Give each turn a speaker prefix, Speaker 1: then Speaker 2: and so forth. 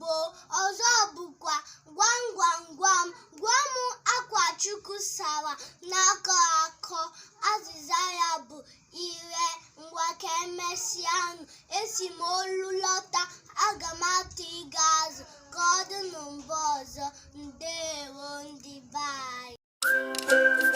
Speaker 1: gboo. Ọzọ bụkwa gwam gwam gwam gwam Akachukwu sara n'akọ akọ. Azịza ya bụ ire. Ngwa ka emesịanụ, esi m olu lọta, aga m atụ ịga azụ ka ọ dị na mgbe ọzọ. Ndewo ndị be anyị.